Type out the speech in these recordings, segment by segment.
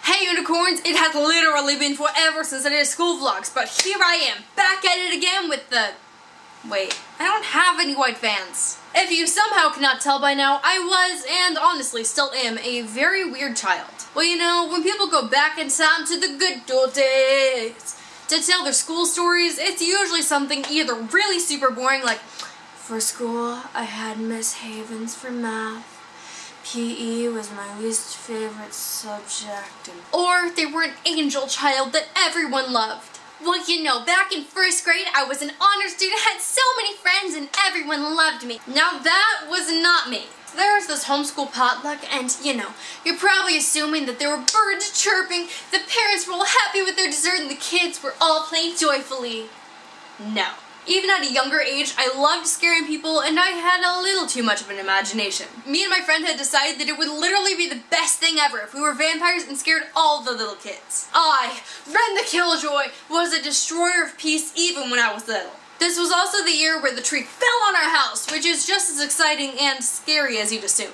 Hey unicorns, it has literally been forever since I did school vlogs, but here I am, back at it again with the... Wait, I don't have any white fans. If you somehow cannot tell by now, I was, and honestly still am, a very weird child. Well, you know, when people go back in time to the good old days to tell their school stories, it's usually something either really super boring, like, for school, I had Miss Havens for math. PE was my least favorite subject. Or they were an angel child that everyone loved. Well, you know, back in first grade, I was an honor student, had so many friends, and everyone loved me. Now that was not me. There was this homeschool potluck, and, you know, you're probably assuming that there were birds chirping, the parents were all happy with their dessert, and the kids were all playing joyfully. No. Even at a younger age, I loved scaring people, and I had a little too much of an imagination. Me and my friend had decided that it would literally be the best thing ever if we were vampires and scared all the little kids. I, Ren the Killjoy, was a destroyer of peace even when I was little. This was also the year where the tree fell on our house, which is just as exciting and scary as you'd assume.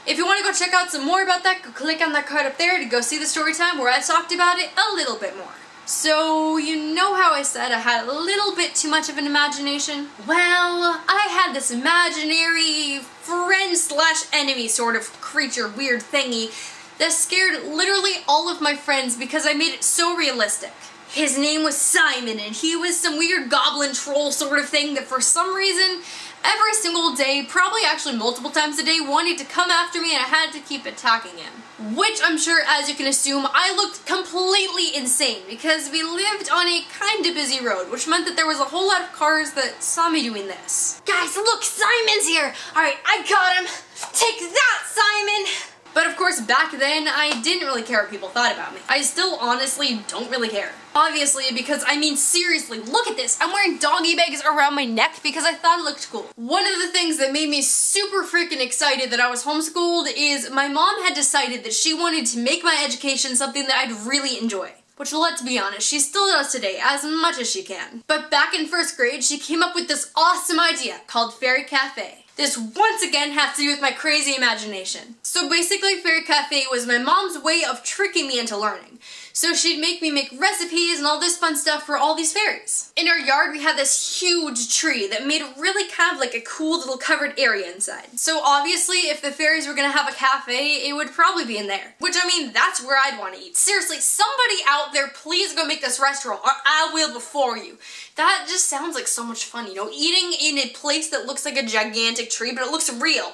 If you want to go check out some more about that, go click on that card up there to go see the story time where I talked about it a little bit more. So, you know how I said I had a little bit too much of an imagination? Well, I had this imaginary friend/enemy sort of creature, weird thingy, that scared literally all of my friends because I made it so realistic. His name was Simon, and he was some weird goblin troll sort of thing that for some reason, every single day, probably actually multiple times a day, wanted to come after me and I had to keep attacking him. Which I'm sure, as you can assume, I looked completely insane because we lived on a kinda busy road, which meant that there was a whole lot of cars that saw me doing this. Guys, look, Simon's here! Alright, I got him! Take that, Simon! But of course, back then, I didn't really care what people thought about me. I still honestly don't really care. Obviously, because, I mean, seriously, look at this! I'm wearing doggy bags around my neck because I thought it looked cool. One of the things that made me super freaking excited that I was homeschooled is my mom had decided that she wanted to make my education something that I'd really enjoy. Which, let's be honest, she still does today, as much as she can. But back in first grade, she came up with this awesome idea called Fairy Cafe. This once again has to do with my crazy imagination. So basically, Fairy Cafe was my mom's way of tricking me into learning. So she'd make me make recipes and all this fun stuff for all these fairies. In our yard, we had this huge tree that made it really kind of like a cool little covered area inside. So obviously, if the fairies were gonna have a cafe, it would probably be in there. Which, I mean, that's where I'd want to eat. Seriously, somebody out there, please go make this restaurant, or I will before you. That just sounds like so much fun, you know? Eating in a place that looks like a gigantic tree, but it looks real.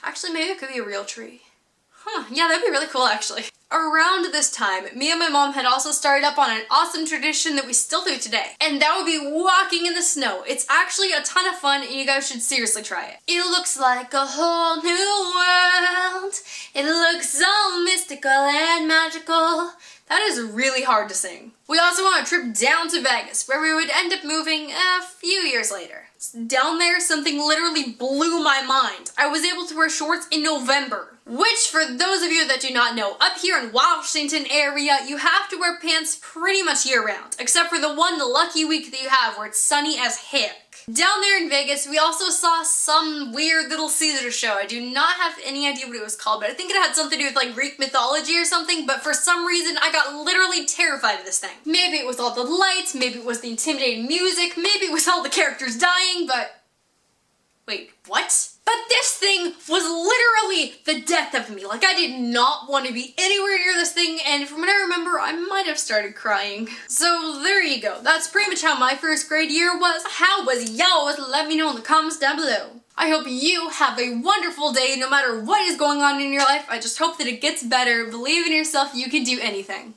Actually, maybe it could be a real tree. Huh, yeah, that'd be really cool, actually. Around this time, me and my mom had also started up on an awesome tradition that we still do today. And that would be walking in the snow. It's actually a ton of fun, and you guys should seriously try it. It looks like a whole new world. It looks all mystical and magical. That is really hard to sing. We also went on a trip down to Vegas, where we would end up moving a few years later. Down there, something literally blew my mind. I was able to wear shorts in November. Which, for those of you that do not know, up here in Washington area, you have to wear pants pretty much year-round. Except for the one lucky week that you have where it's sunny as heck. Down there in Vegas, we also saw some weird little Caesar show. I do not have any idea what it was called, but I think it had something to do with like Greek mythology or something, but for some reason I got literally terrified of this thing. Maybe it was all the lights, maybe it was the intimidating music, maybe it was all the characters dying, but... Wait, what? But this thing was literally the death of me. Like, I did not want to be anywhere near this thing, and from what I remember, I might have started crying. So there you go. That's pretty much how my first grade year was. How was y'all's? Let me know in the comments down below. I hope you have a wonderful day no matter what is going on in your life. I just hope that it gets better. Believe in yourself, you can do anything.